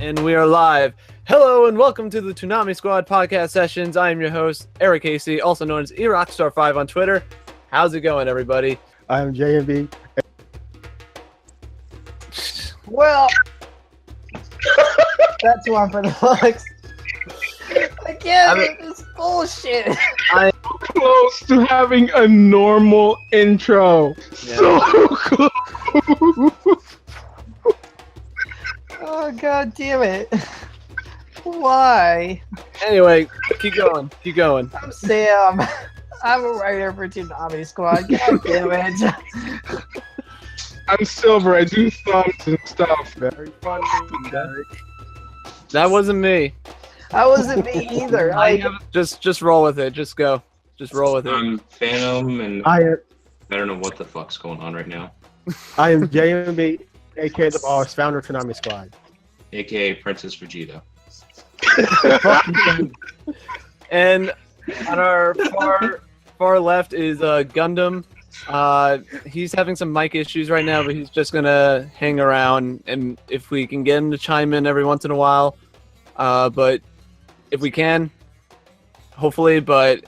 And we are live. Hello and welcome to the Toonami Squad podcast sessions. I am your host, Eric Casey, also known as eRockstar5 on Twitter. How's it going, everybody? I'm JMB. Well, that's one for the books. Again, this bullshit. I'm close to having a normal intro. Yeah. So close. Oh, god damn it. Why? Anyway, keep going. I'm Sam. I'm a writer for Toonami Squad. God damn it. I'm Silver. I do thumbs and stuff. Very funny. That wasn't me. That wasn't me either. Just roll with it. Just go. Just roll with it. I'm Phantom, and I don't know what the fuck's going on right now. I am JMB, aka the boss, founder of Toonami Squad, aka Princess Vegeta. And on our far left is Gundam. He's having some mic issues right now, but he's just gonna hang around, and if we can get him to chime in every once in a while, but if we can, hopefully, but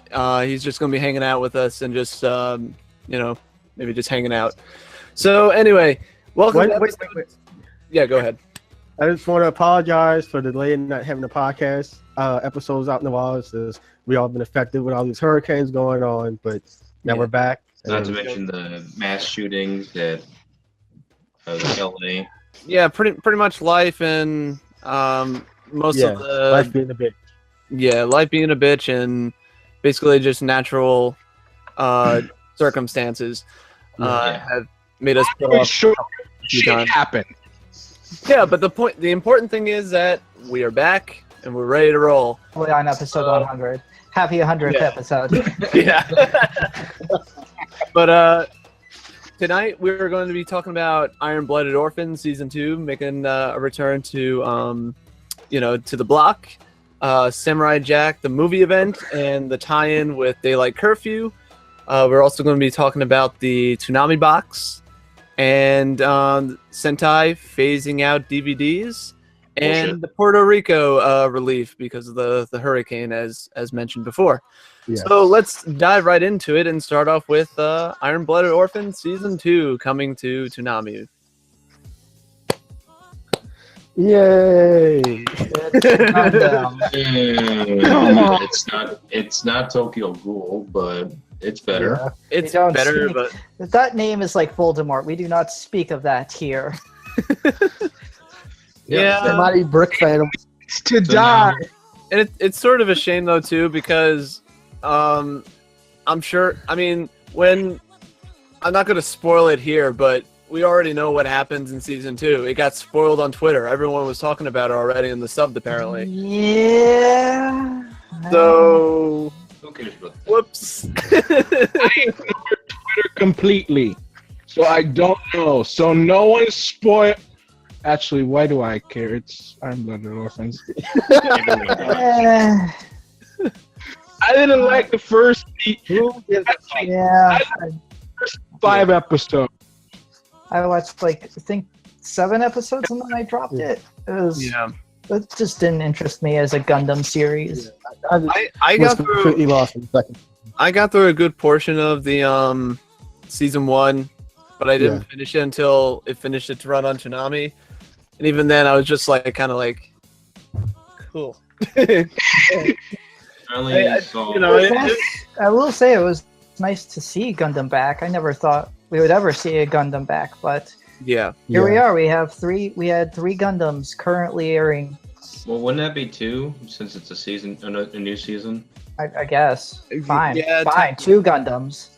he's just gonna be hanging out with us and just maybe just hanging out. So anyway, welcome. Wait. Yeah, go ahead. I just want to apologize for the delay in not having the podcast episodes out in the wild. Since we all been affected with all these hurricanes going on, but now we're back. Not to mention the mass shootings at LA. Yeah, pretty much life and most of the life being a bitch. Yeah, life being a bitch and basically just natural circumstances have made us put off. Sure, shit happened. Yeah, but the important thing is that we are back and we're ready to roll. We're on episode 100. Happy 100th episode. Yeah. But tonight we're going to be talking about Iron-Blooded Orphans season 2, making a return to to the block. Samurai Jack, the movie event, and the tie-in with Daylight Curfew. We're also going to be talking about the Toonami box and Sentai phasing out DVDs and the Puerto Rico relief because of the hurricane, as mentioned before. Yeah. So let's dive right into it and start off with Iron-Blooded Orphans Season 2 coming to Toonami. Yay! It's not Tokyo Ghoul, but it's better. Yeah. It's better, but that name is like Voldemort. We do not speak of that here. Yeah, somebody brick fan to die. And it's sort of a shame though too, because I'm sure. I mean, I'm not going to spoil it here, but we already know what happens in season 2. It got spoiled on Twitter. Everyone was talking about it already in the sub, apparently. Yeah. So, who cares about that? Whoops. I ignored Twitter completely, so I don't know. So no one spoil. Actually, why do I care? It's Iron-Blooded Orphans. I didn't like the first. First 5 episodes. I watched I think 7 episodes and then I dropped it. It just didn't interest me as a Gundam series. I got completely lost in the second. I got through a good portion of the season 1, but I didn't finish it until it finished its run on Toonami. And even then, I was just cool. I will say it was nice to see Gundam back. I never thought we would ever see a Gundam back, but here we are. We had 3 Gundams currently airing. Well, wouldn't that be 2 since it's a new season? I guess. Fine. Fine. 2 Gundams.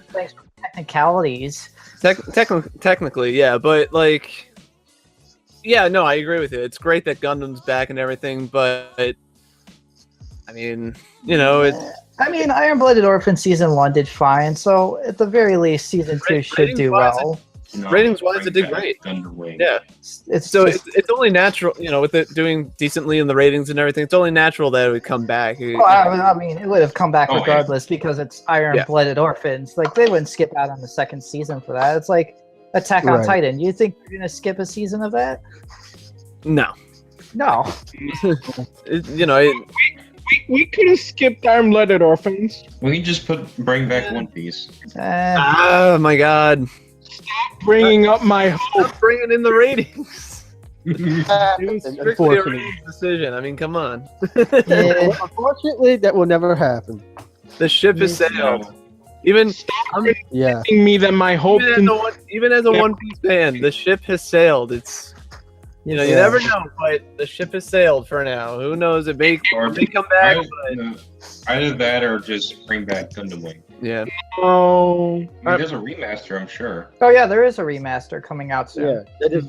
Thanks for technicalities. Technically, yeah, but no, I agree with you. It's great that Gundam's back and everything, but I mean, Iron-Blooded Orphan Season 1 did fine, so at the very least, Season 2 should do well. Ratings-wise, it did great. Yeah. It's only natural, with it doing decently in the ratings and everything, it's only natural that it would come back. Well, I mean, it would have come back regardless because it's Iron-Blooded Orphans. They wouldn't skip out on the 2nd season for that. It's like Attack on Titan. You think you're going to skip a season of that? No. No. We could have skipped Iron-Blooded Orphans. We can just bring back One Piece. Oh my God! Bringing up my hope. Stop bringing in the ratings. It was strictly a Unfortunately. ratings decision. I mean, come on. Yeah. Unfortunately, that will never happen. The ship has sailed. Even Yeah. Me that my hope. even as a One Piece fan, the ship has sailed. It's you Yeah. never know, but the ship has sailed for now. Who knows? It may come back. But, Either that or just bring back Gundam Wing. yeah. Oh, I mean, there's a remaster, I'm sure. Oh yeah, there is a remaster coming out soon. Yeah. That is.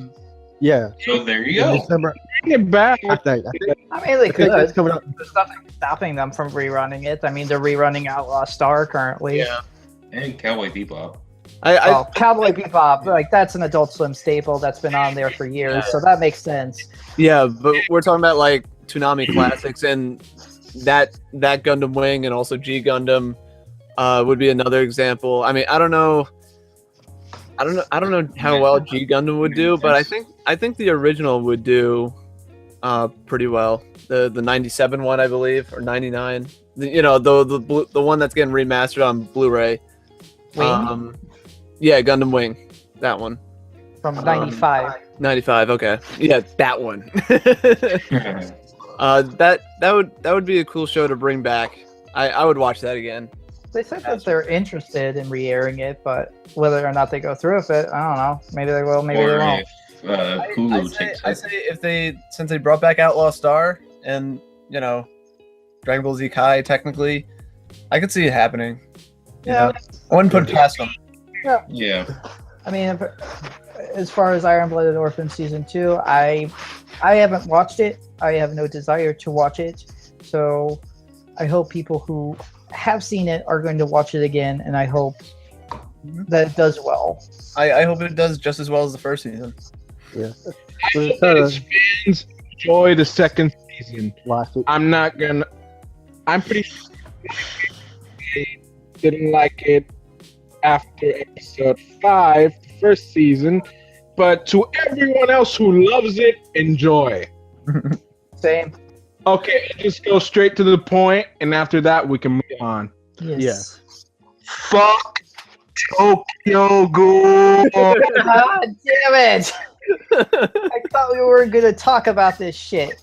Yeah. So there you In go. December. bring it back. I think I mean, they could. it's coming up. There's nothing stopping them from rerunning it. I mean, they're rerunning Outlaw Star currently. Yeah. And Cowboy Bebop. Well, Cowboy Bebop, like that's an Adult Swim staple that's been on there for years, so that makes sense. Yeah, but we're talking about like Toonami classics, and that Gundam Wing and also G Gundam would be another example. I mean, I don't know how well G Gundam would do, but I think the original would do pretty well. The 97 one, I believe, or 99. The one that's getting remastered on Blu-ray. Wing? Yeah, Gundam Wing, that one. From 95. 95. Okay, yeah, that one. that would be a cool show to bring back. I would watch that again. They said that they're interested in re-airing it, but whether or not they go through with it, I don't know. Maybe they will, maybe they won't. If Hulu takes I it. say since they brought back Outlaw Star and Dragon Ball Z Kai, technically, I could see it happening. Yeah. I wouldn't put it past them. Yeah. I mean, as far as Iron-Blooded Orphan Season 2, I haven't watched it. I have no desire to watch it. So I hope people who have seen it are going to watch it again, and I hope that it does well. I hope it does just as well as the first season. Yeah. I hope that its fans enjoy the second season. Watch it. I'm pretty sure they didn't like it after episode 5, the first season, but to everyone else who loves it, enjoy. Same. Okay, just go straight to the point, and after that, we can move on. Yes. Fuck Tokyo Ghoul. God damn it! I thought we were going to talk about this shit.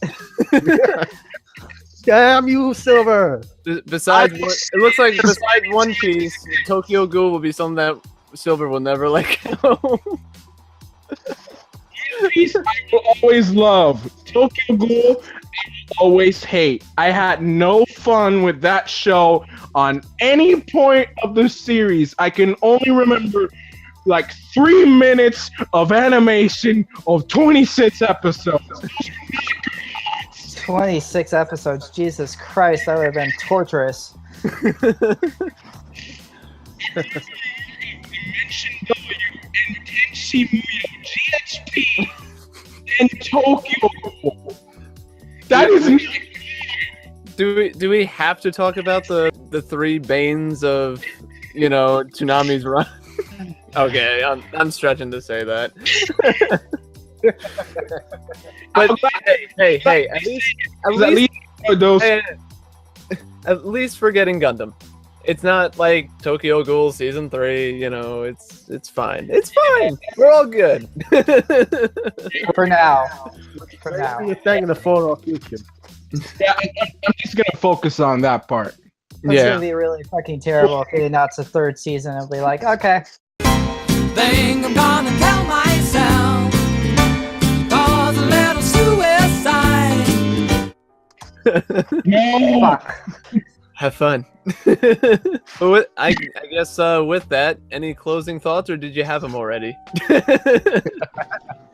Damn you, Silver! Besides, it looks like besides One Piece, Tokyo Ghoul will be something that Silver will never let go. Piece I will always love. Tokyo Ghoul, I will always hate. I had no fun with that show on any point of the series. I can only remember like 3 minutes of animation of 26 episodes. 26 episodes. Jesus Christ, that would have been torturous. GXP and Tokyo. That is me. Do we have to talk about the three banes of Toonami's run? Okay, I'm stretching to say that. But hey, at least for getting Gundam. It's not like Tokyo Ghoul Season 3, it's fine. It's fine. We're all good. For now. For now. You're thanking the photo future. Yeah, I'm just gonna focus on that part. It's gonna be really fucking terrible if they announce a third season and be like, okay. Think I'm gonna kill myself. Cause a little suicide. No. Fuck. Have fun. But I guess with that, any closing thoughts, or did you have them already?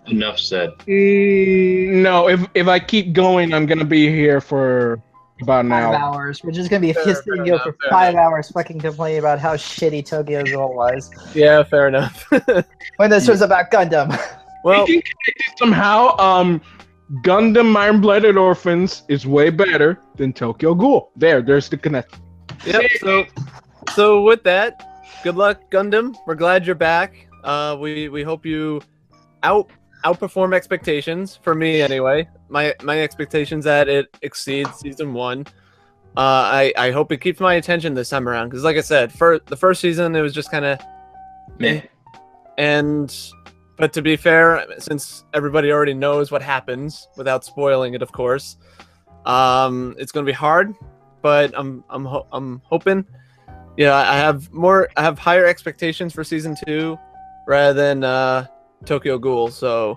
Enough said. No, if I keep going, I'm gonna be here for about an 5 hour. hours. We're just gonna be hissing you for 5 hours fucking complaining about how shitty Tokyo Ghoul was. Yeah, fair enough. When this was about Gundam. Well, We can connect it somehow. Gundam Iron-Blooded Orphans is way better than Tokyo Ghoul. There's the connection. yep. So with that, good luck, Gundam. We're glad you're back. We hope you outperform expectations, for me anyway. my expectations that it exceeds season 1. I hope it keeps my attention this time around because, like I said, for the first season it was just kind of Meh. But to be fair, since everybody already knows what happens without spoiling it, of course, it's going to be hard. But I'm hoping. Yeah, I have higher expectations for season 2 rather than Tokyo Ghoul. So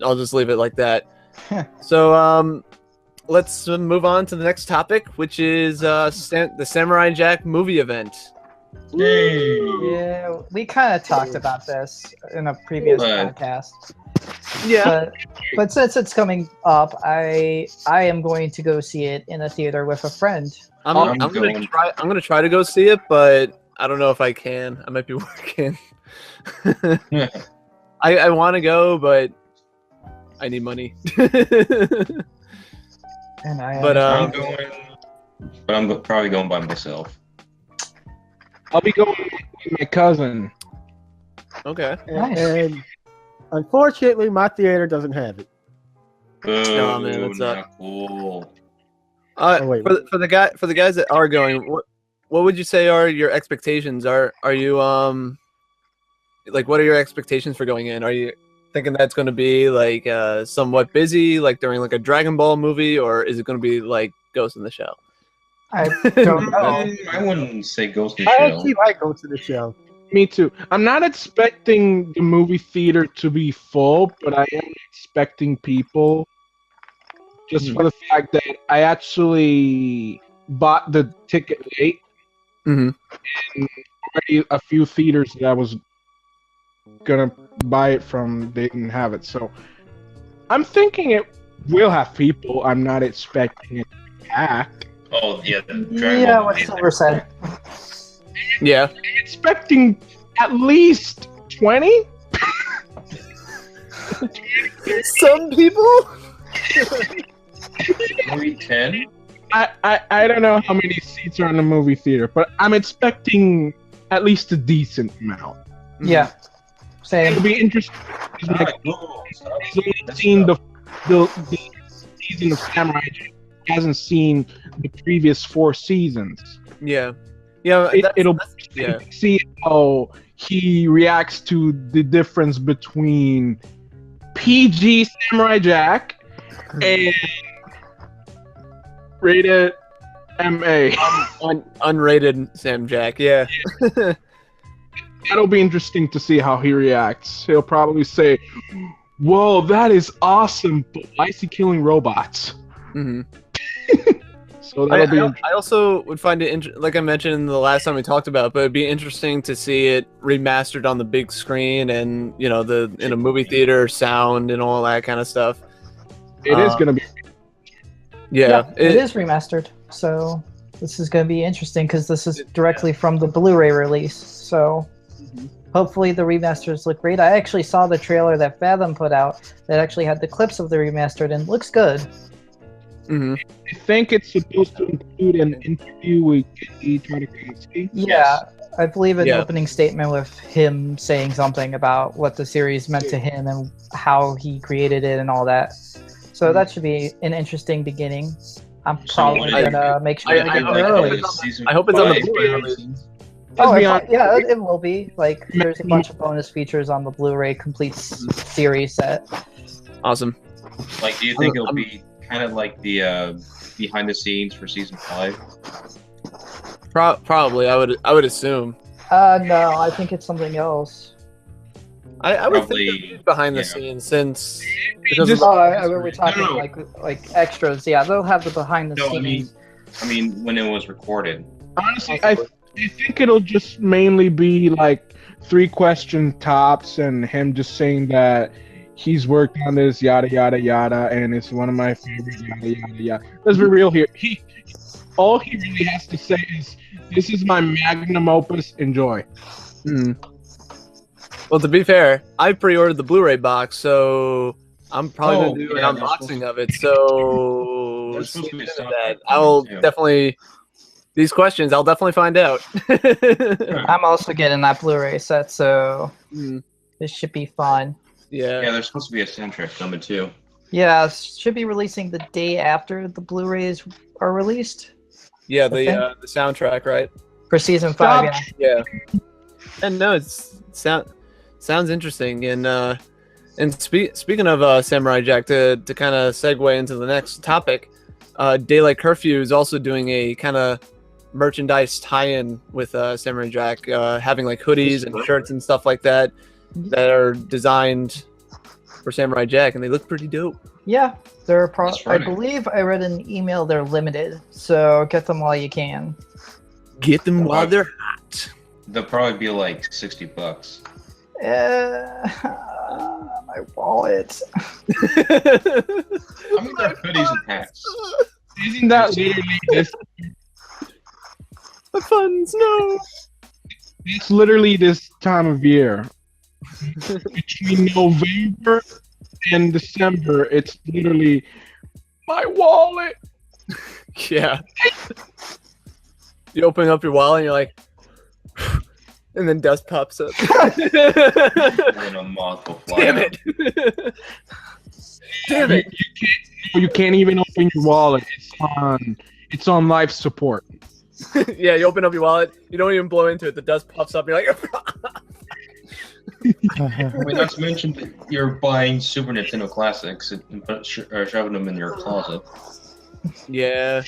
I'll just leave it like that. So let's move on to the next topic, which is the Samurai Jack movie event. Yeah, we kind of talked about this in a previous podcast. Yeah, but since it's coming up, I am going to go see it in a theater with a friend. I'm gonna try to go see it, but I don't know if I can. I might be working. I want to go, but I need money. And I'm probably going by myself. I'll be going with my cousin. Okay. Nice. And unfortunately, my theater doesn't have it. Oh, man, that's not cool. wait. For the guys that are going, what would you say are your expectations? Are you like, what are your expectations for going in? Are you thinking that's going to be like somewhat busy, like during like a Dragon Ball movie, or is it going to be like Ghost in the Shell? I don't know. I wouldn't say Ghost in the I Shell. actually like Ghost to the Shell. Me too. I'm not expecting the movie theater to be full, but I am expecting people. Just for the fact that I actually bought the ticket late, and already a few theaters that I was gonna buy it from didn't have it. So I'm thinking it will have people. I'm not expecting it to be packed. Oh yeah, the Dragon Yeah, Ball what movie. Silver said. Yeah. I'm expecting at least 20. Some people. Maybe 10. I don't know how many seats are in the movie theater, but I'm expecting at least a decent amount. Yeah. Same. It'll be interesting. He's only seen the season of Samurai Jack. He hasn't seen the previous 4 seasons. Yeah. Yeah. It'll be interesting to see how he reacts to the difference between PG Samurai Jack and rated MA. Unrated Sam Jack. Yeah. That'll be interesting to see how he reacts. He'll probably say, "Whoa, that is awesome, but why is he killing robots?" So that'll be. I also would find it like I mentioned the last time we talked about, but it'd be interesting to see it remastered on the big screen and in a movie theater, sound and all that kind of stuff. It is gonna be. Yeah, it is remastered. So this is going to be interesting because this is directly from the Blu-ray release. So hopefully the remasters look great. I actually saw the trailer that Fathom put out that actually had the clips of the remastered and looks good. I think it's supposed to include an interview with Kenji Tartakovsky. Yeah, I believe an opening statement with him saying something about what the series meant to him and how he created it and all that. So that should be an interesting beginning. I'm probably gonna make sure I get there early. I hope it's on the Blu-ray release. Oh, yeah, it will be. Like, there's a bunch of bonus features on the Blu-ray complete series set. Awesome. Like, do you think it'll be kind of like the behind the scenes for season 5? Probably, I would assume. No, I think it's something else. I would think it'd be behind the scenes since. We're talking like extras. Yeah, they'll have the behind the scenes. I mean, when it was recorded. Honestly, I think it'll just mainly be like 3-question tops and him just saying that he's worked on this yada yada yada and it's one of my favorite yada yada yada. Let's be real here. All he really has to say is, "This is my magnum opus. Enjoy." Well, to be fair, I pre-ordered the Blu-ray box, so I'm probably going to do an unboxing of it. So I'll definitely these questions. I'll definitely find out. I'm also getting that Blu-ray set, so this should be fun. Yeah. Yeah, there's supposed to be a soundtrack coming too. Yeah, should be releasing the day after the Blu-rays are released Yeah, Okay. the soundtrack, right? for season 5. Stop. Yeah. Yeah. And no, sounds interesting. And speaking of Samurai Jack, to kind of segue into the next topic, Daylight Curfew is also doing a kind of merchandise tie-in with Samurai Jack, having like hoodies and shirts and stuff like that are designed for Samurai Jack, and they look pretty dope. Yeah, they're That's I funny. believe I read in an email they're limited, so get them while you can. Get them while they're hot. They'll probably be like $60. My wallet. I mean, they're hoodies and hats. Isn't that literally this? The funds, no. It's literally this time of year. Between November and December, it's literally my wallet. Yeah. You open up your wallet and you're like, and then dust pops up. And a moth will fly Damn out. it. Damn it. You can't even open your wallet. It's on life support. Yeah, you open up your wallet, you don't even blow into it, the dust pops up, you're like, I mean, not to mention that you're buying Super Nintendo classics and shoving them in your closet. yeah.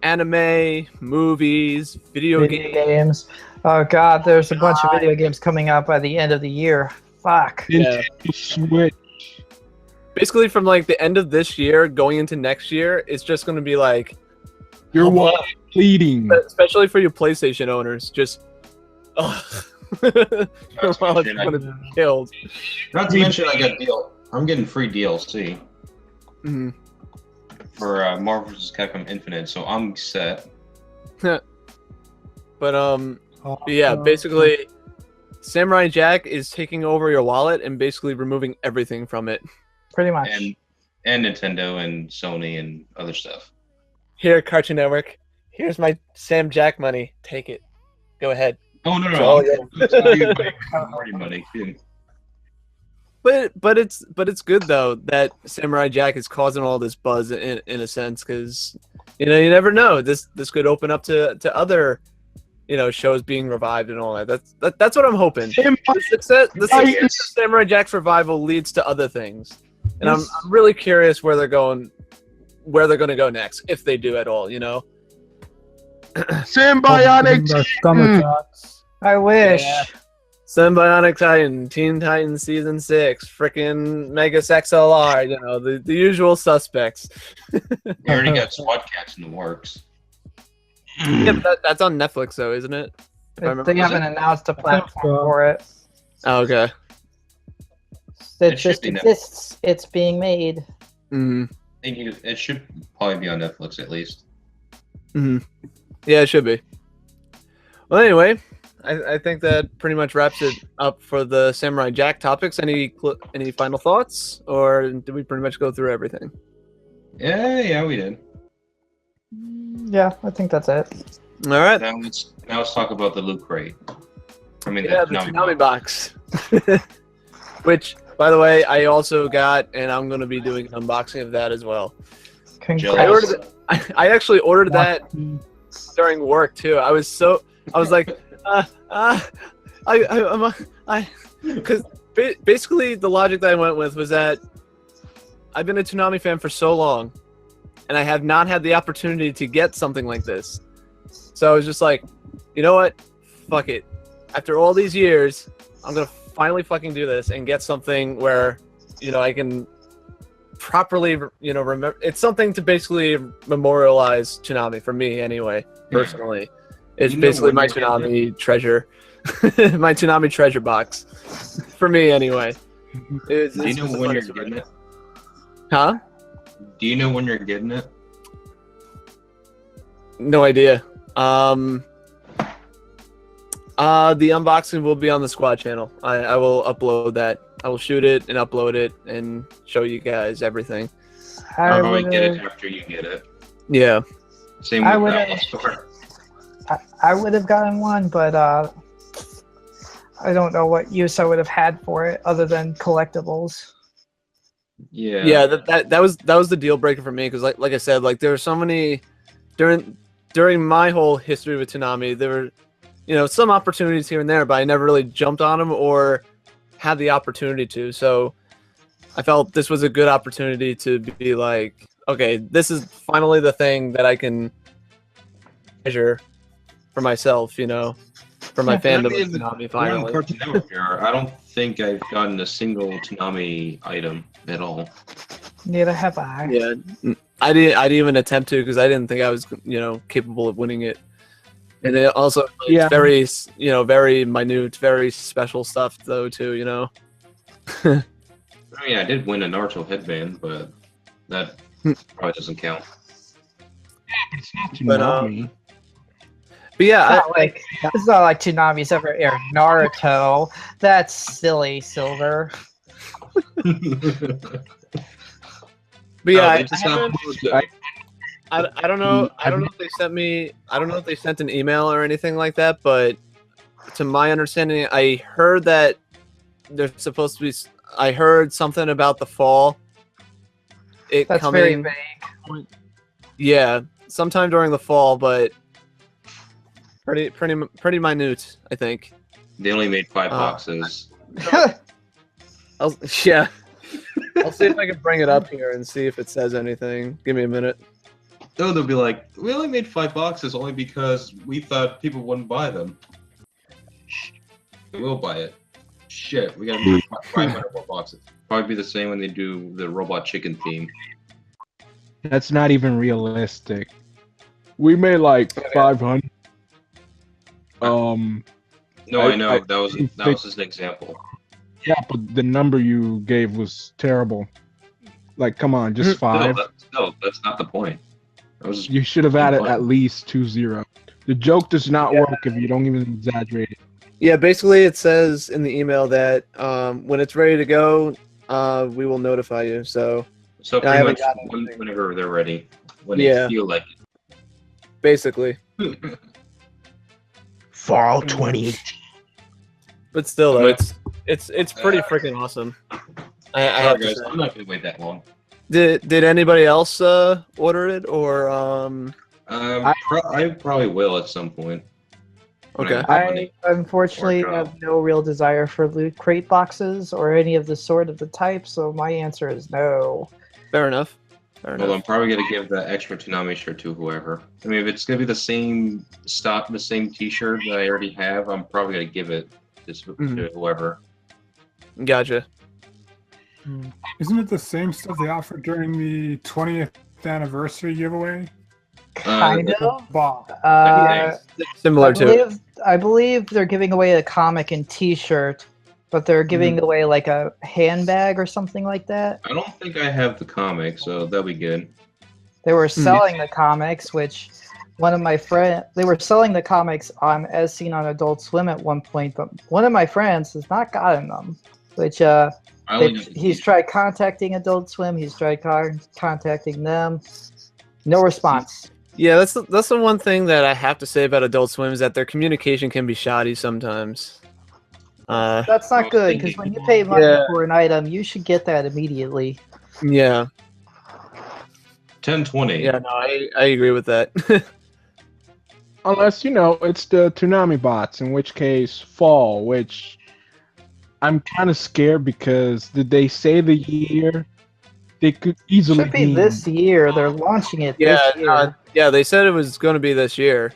Anime, movies, video games. games. Oh god, there's a bunch of video games coming out by the end of the year. Fuck. Yeah. Nintendo Switch. Basically, from like the end of this year going into next year, it's just going to be like, Your Oh, wallet bleeding. especially for you PlayStation owners, just, ugh. Your wallet's mention, going to be killed. Not to mention, I got I'm getting free DLC Mhm. for Marvel vs. Capcom Infinite, so I'm set. But yeah, basically, Samurai Jack is taking over your wallet and basically removing everything from it. Pretty much. And Nintendo and Sony and other stuff. Here, Cartoon Network. Here's my Sam Jack money. Take it. Go ahead. Oh no, Oh, no, Marty money too. But it's good though that Samurai Jack is causing all this buzz in a sense, because you never know, this could open up to other shows being revived and all that. That's what I'm hoping. The success of Samurai Jack's revival leads to other things, and I'm really curious where they're going to go next, if they do at all. Symbiotic. I wish. Yeah. Symbionic Titan, Teen Titans Season 6, frickin' Megas XLR, the usual suspects. We already got SWAT Cats in the works. Yeah, but that's on Netflix though, isn't it? They haven't announced a platform for it. Oh, okay. It should just be exists. It's being made. Mm-hmm. It should probably be on Netflix at least. Mm-hmm. Yeah, it should be. Well, anyway, I think that pretty much wraps it up for the Samurai Jack topics. Any final thoughts, or did we pretty much go through everything? Yeah, we did. Yeah, I think that's it. All right. Now let's talk about the Loot Crate. I mean, Yeah, the Toonami box. Which, by the way, I also got, and I'm going to be doing an unboxing of that as well. Congrats. I actually ordered that during work too. I was like, because basically the logic that I went with was that I've been a Toonami fan for so long, and I have not had the opportunity to get something like this. So I was just like, you know what? Fuck it. After all these years, I'm gonna finally fucking do this and get something where, I can properly, remember. It's something to basically memorialize Toonami for me, anyway. Personally, it's basically my Toonami treasure, my Toonami treasure box, for me anyway. Do you know when you're getting it? Huh? Do you know when you're getting it? No idea. The unboxing will be on the Squad channel. I will upload that. I will shoot it and upload it and show you guys everything. I'll probably get it after you get it. Yeah. Same with that store. I would have gotten one, but I don't know what use I would have had for it other than collectibles. Yeah, that was the deal breaker for me because like I said, like there were so many during my whole history with Toonami, there were some opportunities here and there, but I never really jumped on them or had the opportunity to. So I felt this was a good opportunity to be like, okay, this is finally the thing that I can measure for myself, for my fandom of Toonami finally. Cartoon Network era, I don't think I've gotten a single Toonami item at all. Neither have I. Yeah, I didn't even attempt to because I didn't think I was capable of winning it. And it also it's very very minute, very special stuff though too. I mean, I did win a Naruto headband, but that probably doesn't count. But it's not Toonami. But yeah, it's not like Toonami's ever aired Naruto. That's silly, Silver. But yeah, I don't know. I don't know if they sent me. I don't know if they sent an email or anything like that. But to my understanding, I heard that there's supposed to be. I heard something about the fall. That's coming. very vague. Yeah, sometime during the fall, but pretty minute, I think. They only made 5 boxes. Yeah. I'll see if I can bring it up here and see if it says anything. Give me a minute. No, they'll be like, we only made 5 boxes only because we thought people wouldn't buy them. They will buy it. Shit, we gotta make 500 more boxes. Probably be the same when they do the Robot Chicken theme. That's not even realistic. We made like 500. No, I know. That was just an example. Yeah, but the number you gave was terrible. Like, come on, just 5. No, that's not the point. You should have added at least 20. The joke does not work if you don't even exaggerate it. Yeah, basically it says in the email that when it's ready to go, we will notify you. So pretty much whenever they're ready, when they feel like it. Basically. Fall 2018. But still, though, it's pretty freaking awesome. I have to say. I'm not gonna wait that long. Did anybody else order it or I probably will at some point. Okay. I unfortunately have no real desire for loot crate boxes or any of the sort of the type, so my answer is no. Fair enough. Well, I'm probably gonna give the extra Toonami shirt to whoever. I mean, if it's gonna be the same stock, the same T-shirt that I already have, I'm probably gonna give it to whoever. Gotcha. Isn't it the same stuff they offered during the 20th anniversary giveaway? Kind of. Similar to. I believe they're giving away a comic and T-shirt, but they're giving away like a handbag or something like that. I don't think I have the comic, so that'll be good. They were selling the comics, which one of my friends, they were selling the comics on As Seen on Adult Swim at one point, but one of my friends has not gotten them, which he's tried contacting Adult Swim, he's tried contacting them, no response. Yeah, that's the one thing that I have to say about Adult Swim is that their communication can be shoddy sometimes. That's not good, because when you pay money for an item, you should get that immediately. Yeah. 10/20. Yeah, no, I agree with that. Unless, it's the Toonami bots, in which case fall, which I'm kind of scared because did they say the year? They could easily should be this year. They're launching it this year. Yeah, they said it was going to be this year.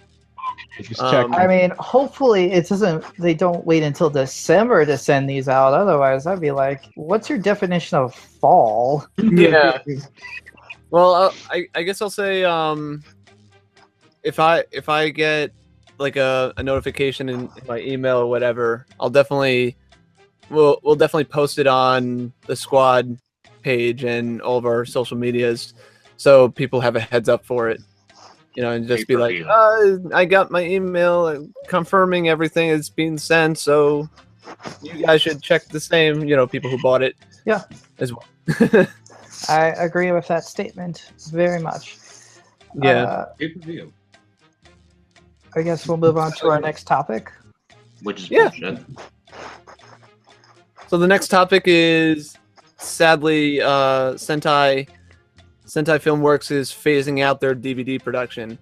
Just check. I mean, hopefully it doesn't. They don't wait until December to send these out. Otherwise, I'd be like, "What's your definition of fall?" Yeah. Well, I guess I'll say if I get like a notification in my email or whatever, we'll definitely post it on the squad page and all of our social medias, so people have a heads up for it. And just be like, I got my email confirming everything is being sent, so you guys should check the same. People who bought it. Yeah. As well. I agree with that statement very much. Yeah. Pay-per-view. I guess we'll move on to our next topic. Which is bullshit. So the next topic is sadly, Sentai Filmworks is phasing out their DVD production.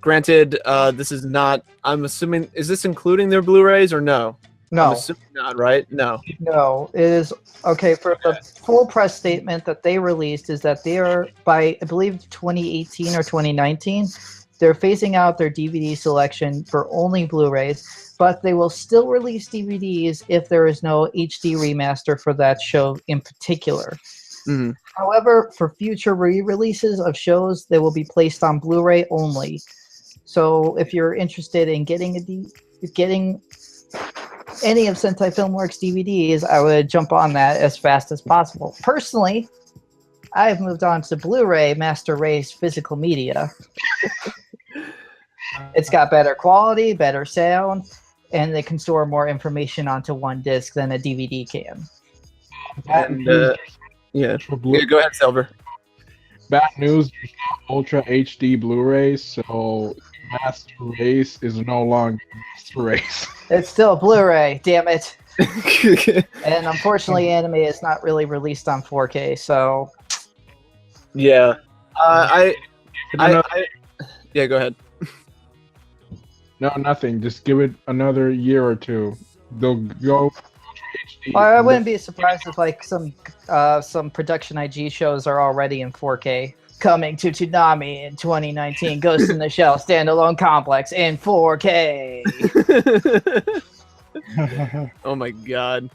Granted, this is not. I'm assuming, is this including their Blu-rays or no? I'm No, assuming not, right? No. no, it is okay. For the full press statement that they released is that they are, by I believe 2018 or 2019, they're phasing out their DVD selection for only Blu-rays, but they will still release DVDs if there is no HD remaster for that show in particular. Mhm. However, for future re-releases of shows, they will be placed on Blu-ray only. So if you're interested in getting any of Sentai Filmworks DVDs, I would jump on that as fast as possible. Personally, I've moved on to Blu-ray Master Race physical media. It's got better quality, better sound, and they can store more information onto one disc than a DVD can. And yeah, go ahead, Silver. Bad news, there's no Ultra HD Blu-rays, so Master Race is no longer Master Race. It's still Blu-ray, damn it. And unfortunately, anime is not really released on 4K, so... Yeah. Yeah, go ahead. No, nothing. Just give it another year or two. They'll go HD. Well, I wouldn't be surprised if like some production IG shows are already in 4K. Coming to Toonami in 2019, Ghost in the Shell standalone complex in 4K. Oh my god.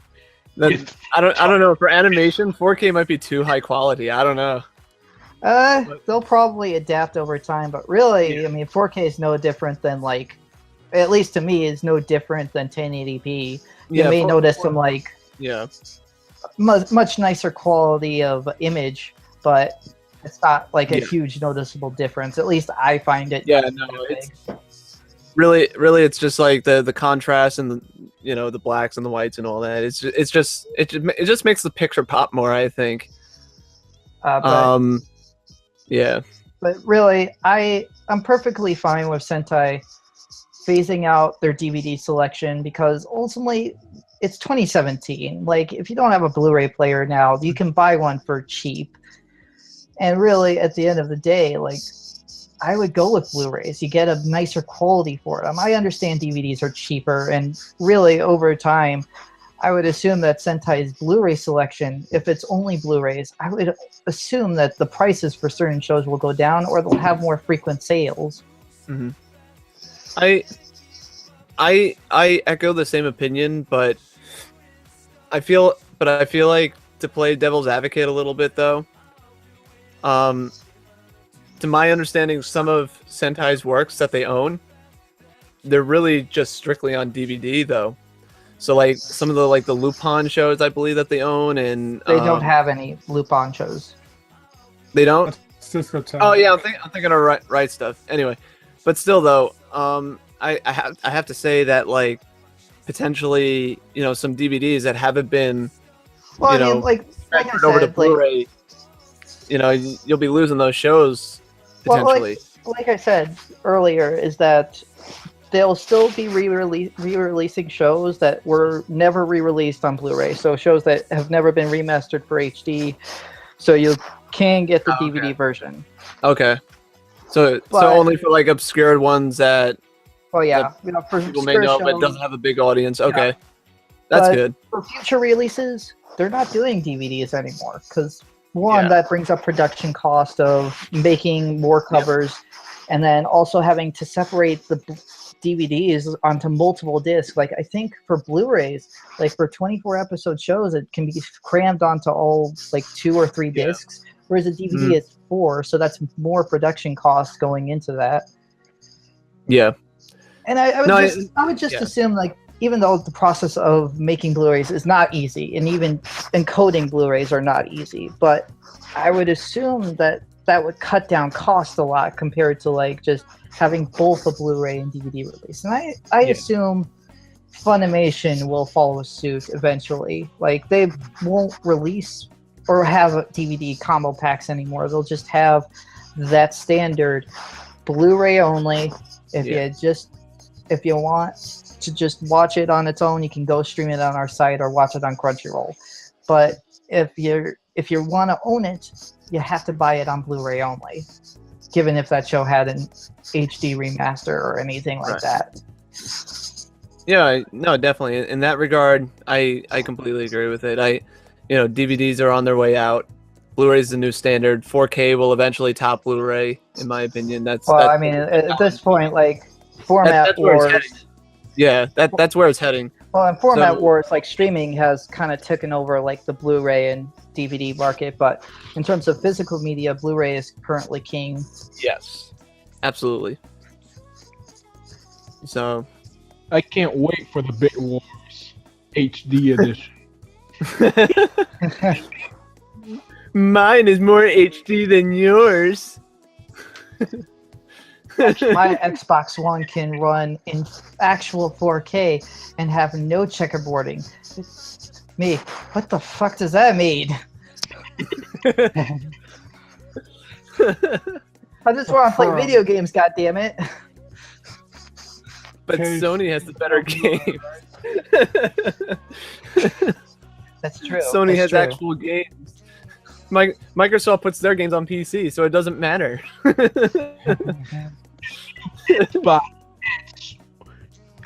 I don't know. For animation, 4K might be too high quality. I don't know. They'll probably adapt over time, but really, I mean, 4K is no different than like, at least to me, is no different than 1080p. You may notice some like much nicer quality of image, but it's not like a huge noticeable difference. At least I find it. Yeah, no, it's really it's just like the contrast and the blacks and the whites and all that. It just makes the picture pop more, I think. Yeah. But really, I'm perfectly fine with Sentai phasing out their DVD selection because ultimately it's 2017. Like, if you don't have a Blu-ray player now, you can buy one for cheap. And really, at the end of the day, like, I would go with Blu-rays. You get a nicer quality for them. I understand DVDs are cheaper, and really, over time, I would assume that Sentai's Blu-ray selection, if it's only Blu-rays, I would assume that the prices for certain shows will go down or they'll have more frequent sales. Mm-hmm. I echo the same opinion, but I feel like, to play devil's advocate a little bit though, to my understanding, some of Sentai's works that they own, they're really just strictly on DVD though. So like some of the Lupin shows, I believe that they own, and they don't have any Lupin shows. They don't. Cisco Oh yeah, I'm thinking of right stuff. Anyway, but still though, I have to say that like potentially some DVDs that haven't been transferred over to Blu-ray, you'll be losing those shows potentially. Well, like I said earlier, is that they'll still be re-releasing shows that were never re-released on Blu-ray. So shows that have never been remastered for HD. So you can get the DVD version. Okay. So only for like obscured ones that. Well, yeah. For people may know, but it doesn't have a big audience. Okay. Yeah. That's good. For future releases, they're not doing DVDs anymore because that brings up production cost of making more covers, and then also having to separate the DVDs onto multiple discs. Like, I think for Blu-rays, like for 24 episode shows, it can be crammed onto all like 2 or 3 discs, whereas a DVD is 4, so that's more production costs going into that. Yeah. And I would just assume, like, even though the process of making Blu-rays is not easy, and even encoding Blu-rays are not easy, but I would assume that would cut down costs a lot compared to like just having both a Blu-ray and DVD release. And I assume Funimation will follow suit eventually. Like, they won't release or have DVD combo packs anymore. They'll just have that standard Blu-ray only. If you want to just watch it on its own, you can go stream it on our site or watch it on Crunchyroll. But if you're if you want to own it, you have to buy it on Blu-ray only, given if that show had an HD remaster or anything like that. Yeah, no, definitely. In that regard, I completely agree with it. DVDs are on their way out. Blu-ray is the new standard. 4K will eventually top Blu-ray, in my opinion. At this point, like format wars. Yeah, that's where it's heading. Well, in format wars, like streaming has kind of taken over like the Blu-ray and DVD market, but in terms of physical media, Blu-ray is currently king. Yes, absolutely. So, I can't wait for the Bit Wars HD edition. Mine is more HD than yours. My Xbox One can run in actual 4K and have no checkerboarding. Me, what the fuck does that mean? I just want to play video games, goddammit. But Sony has the better game. That's true. Sony has actual games. Microsoft puts their games on PC, so it doesn't matter. But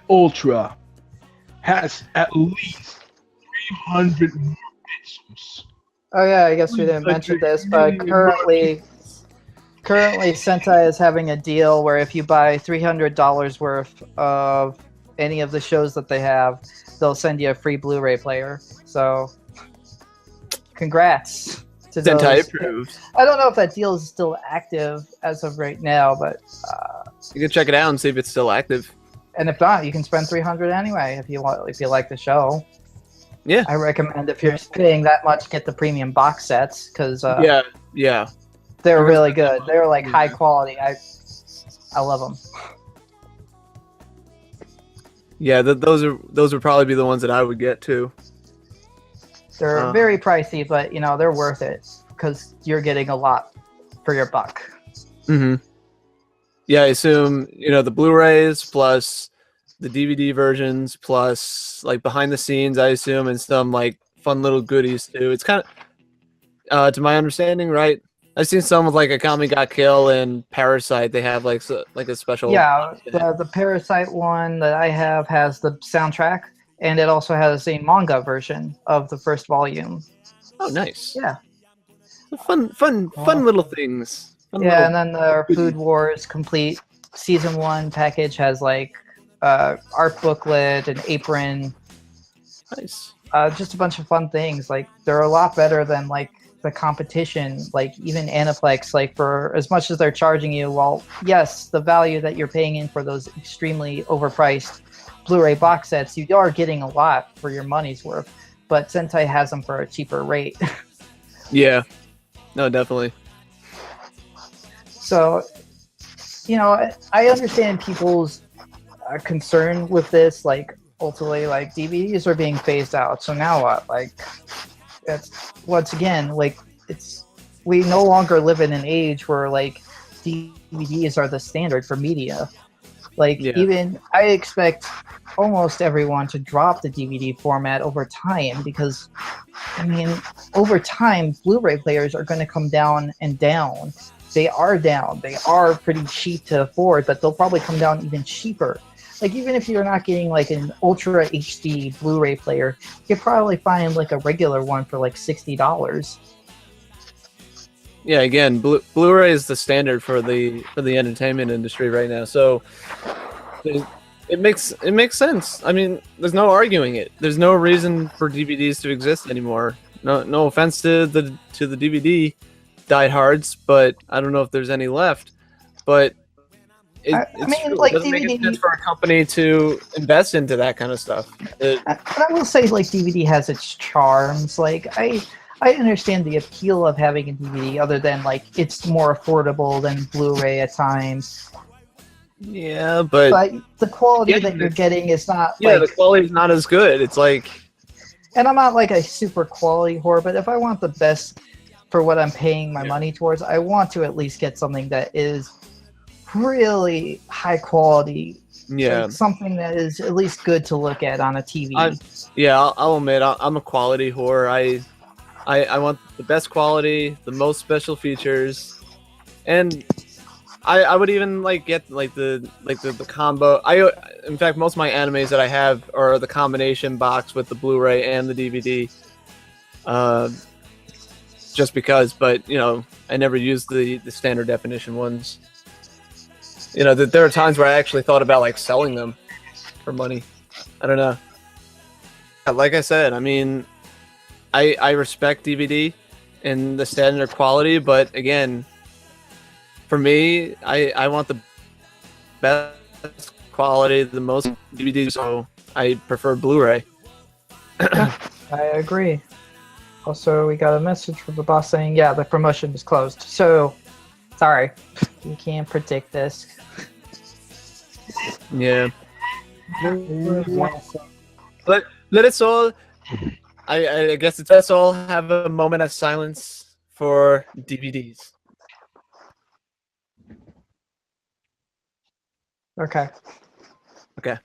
Ultra has at least 300 more pixels. Oh yeah, I guess we didn't mention this, but currently Sentai is having a deal where if you buy $300 worth of any of the shows that they have, they'll send you a free Blu-ray player. So, congrats to those. Sentai approved. I don't know if that deal is still active as of right now, but you can check it out and see if it's still active. And if not, you can spend $300 anyway if you like the show. Yeah, I recommend if you're paying that much, get the premium box sets because yeah, they're really good. They're like high quality. I love them. Yeah, those would probably be the ones that I would get too. They're very pricey, but they're worth it because you're getting a lot for your buck. Mm-hmm. Yeah, I assume the Blu-rays plus the DVD versions plus like behind the scenes. I assume and some like fun little goodies too. It's kind of, to my understanding, right? I've seen some with like Akame Got Kill and Parasite. They have like a special. Yeah, the Parasite one that I have has the soundtrack, and it also has a manga version of the first volume. Oh, nice. Yeah. Fun little things. And then the Food Wars Complete Season 1 package has like art booklet, an apron. Nice. Just a bunch of fun things. Like they're a lot better than like the competition, like even Aniplex, like for as much as they're charging you, well, yes, the value that you're paying in for those extremely overpriced Blu-ray box sets, you are getting a lot for your money's worth, but Sentai has them for a cheaper rate. Yeah, no, definitely. So, I understand people's concern with this, like ultimately, like DVDs are being phased out, so now what? Like, it's once again, like we no longer live in an age where like DVDs are the standard for media. Like even I expect almost everyone to drop the DVD format over time because over time Blu-ray players are going to come down and down. They are down. They are pretty cheap to afford, but they'll probably come down even cheaper. Like even if you're not getting like an Ultra HD Blu-ray player, you could probably find like a regular one for like $60. Yeah, again, Blu-ray is the standard for the entertainment industry right now. So it makes sense. I mean, there's no arguing it. There's no reason for DVDs to exist anymore. No offense to the DVD diehards, but I don't know if there's any left. But like doesn't DVD make sense for a company to invest into that kind of stuff. But I will say, like DVD has its charms. Like I understand the appeal of having a DVD, other than like it's more affordable than Blu-ray at times. Yeah, but the quality that you're getting is not. Yeah, the quality is not as good. It's like, and I'm not like a super quality whore, but if I want the best for what I'm paying my money towards, I want to at least get something that is really high quality. Yeah, like something that is at least good to look at on a TV. I'll admit I'm a quality whore. I want the best quality, the most special features, and I would even like get like the combo. In fact, most of my animes that I have are the combination box with the Blu-ray and the DVD. Just because, but you know, I never used the standard definition ones. You know, there are times where I actually thought about like selling them for money. I don't know. Like I said, I mean, I respect DVD and the standard quality, but again, for me, I want the best quality, the most DVD, so I prefer Blu-ray. I agree. Also, we got a message from the boss saying, yeah, the promotion is closed. So, sorry, you can't predict this. Yeah. Let us all, I guess let's all have a moment of silence for DVDs. Okay. Okay.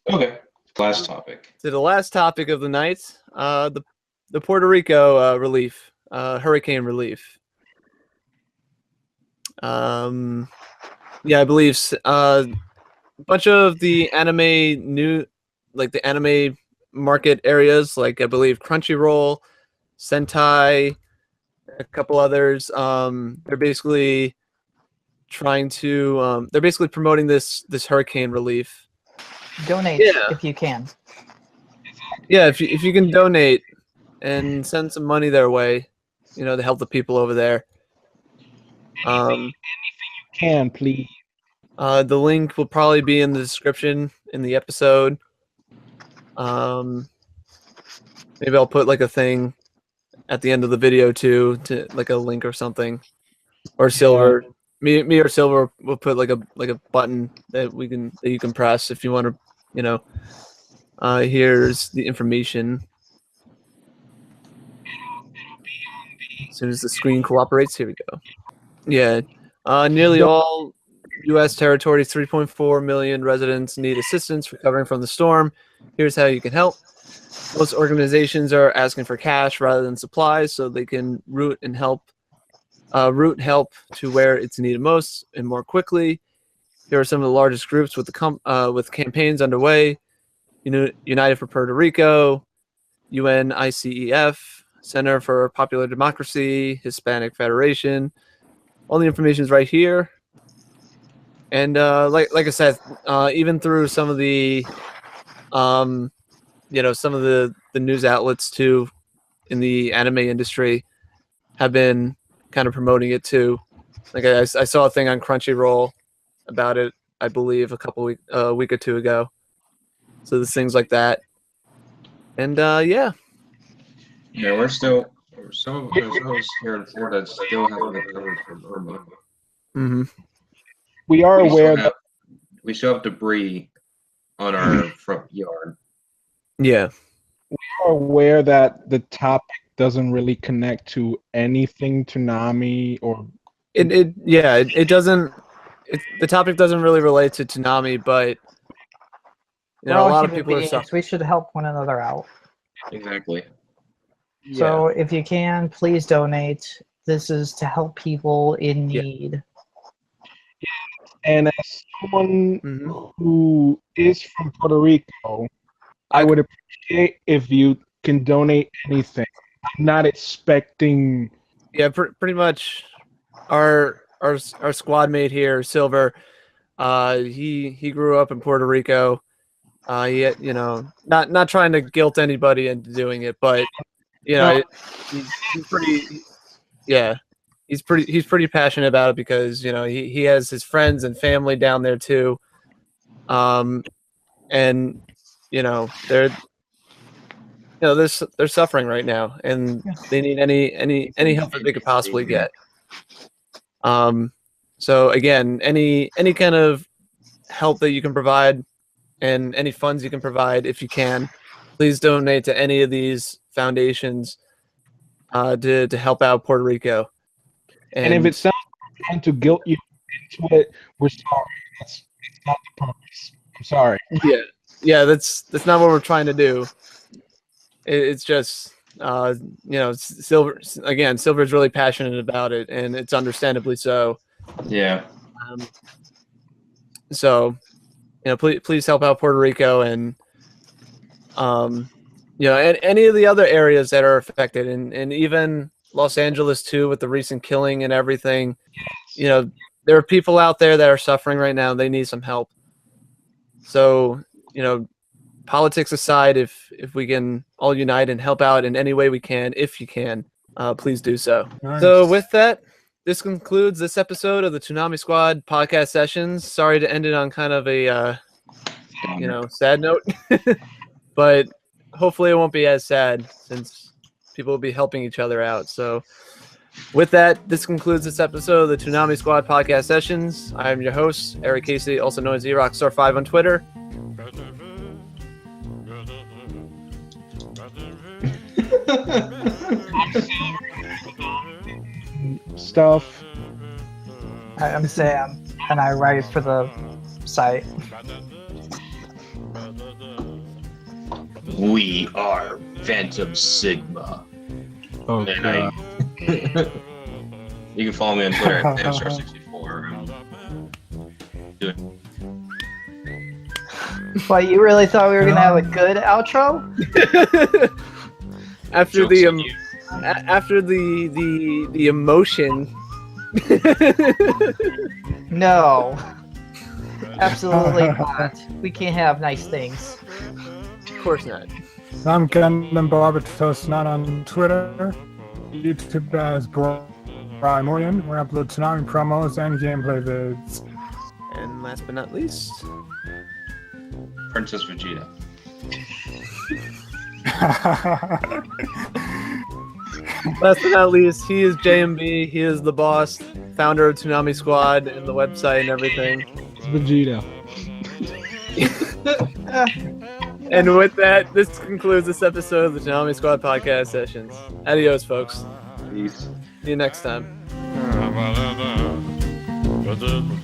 Okay. Last topic. So the last topic of the night, the Puerto Rico relief, hurricane relief. Yeah, I believe a bunch of the anime the anime market areas, like I believe Crunchyroll, Sentai, a couple others. They're basically trying to they're basically promoting this hurricane relief. Donate if you can. Yeah, if you can donate and send some money their way, you know, to help the people over there. Anything you can, please. The link will probably be in the description in the episode. Maybe I'll put like a thing at the end of the video too, to like a link or something. Or Silver, me or Silver will put like a button that you can press if you want to, you know. Here's the information. As soon as the screen cooperates, here we go. Yeah, nearly all U.S. territory's 3.4 million residents need assistance recovering from the storm. Here's how you can help. Most organizations are asking for cash rather than supplies, so they can route help to where it's needed most and more quickly. Here are some of the largest groups with with campaigns underway. United for Puerto Rico, UNICEF, Center for Popular Democracy, Hispanic Federation. All the information is right here. And like I said, even through some of the, some of the news outlets too, in the anime industry, have been kind of promoting it too. Like I saw a thing on Crunchyroll about it, I believe, a week or two ago. So there's things like that. And yeah. Yeah, we're still some of us here in Florida still haven't recovered from Irma. Mm-hmm. We are aware that we still have debris on our front yard. Yeah. we are aware that the topic doesn't really connect to anything Toonami or It doesn't. The topic doesn't really relate to Toonami, but you know, a lot of people are suffering. We should help one another out. Exactly. So if you can, please donate. This is to help people in need. And as someone who is from Puerto Rico, I would appreciate if you can donate anything. I'm not expecting. Yeah, pretty much. Our squad mate here, Silver. He grew up in Puerto Rico. Not trying to guilt anybody into doing it, but you know, he's pretty. Yeah. He's pretty passionate about it because, you know, he has his friends and family down there too. And you know, they're suffering right now and they need any help that they could possibly get. So again, any kind of help that you can provide and any funds you can provide, if you can, please donate to any of these foundations to help out Puerto Rico. And if it sounds like trying to guilt you into it, we're sorry. That's not the purpose. I'm sorry. Yeah, that's not what we're trying to do. it's just Silver's really passionate about it, and it's understandably so. Yeah. So please help out Puerto Rico, and and any of the other areas that are affected, and even Los Angeles too, with the recent killing and everything. There are people out there that are suffering right now. They need some help. So politics aside, if we can all unite and help out in any way we can, if you can, please do so. Nice. So with that, this concludes this episode of the Toonami Squad podcast sessions. Sorry to end it on kind of a sad note, but hopefully it won't be as sad since people will be helping each other out. So with that, this concludes this episode of the Toonami Squad podcast sessions. I'm your host, Eric Casey, also known as eRockstar5 on Twitter. Stuff. I'm Sam, and I write for the site. We are Phantom Sigma. Oh, And I, you can follow me on Twitter at PhantomStar64. What, you really thought we were gonna have a good outro? After the emotion. No. Absolutely not. We can't have nice things. Of course not. I'm Gundam Barbatos, not on Twitter. YouTube as Brian Moyen, where I upload Toonami promos and gameplay vids. And last but not least, Princess Vegeta. last but not least, he is JMB. He is the boss, founder of Toonami Squad and the website and everything. Vegeta. And with that, this concludes this episode of the Toonami Squad podcast sessions. Adios, folks. Peace. See you next time. Ba-da-ba.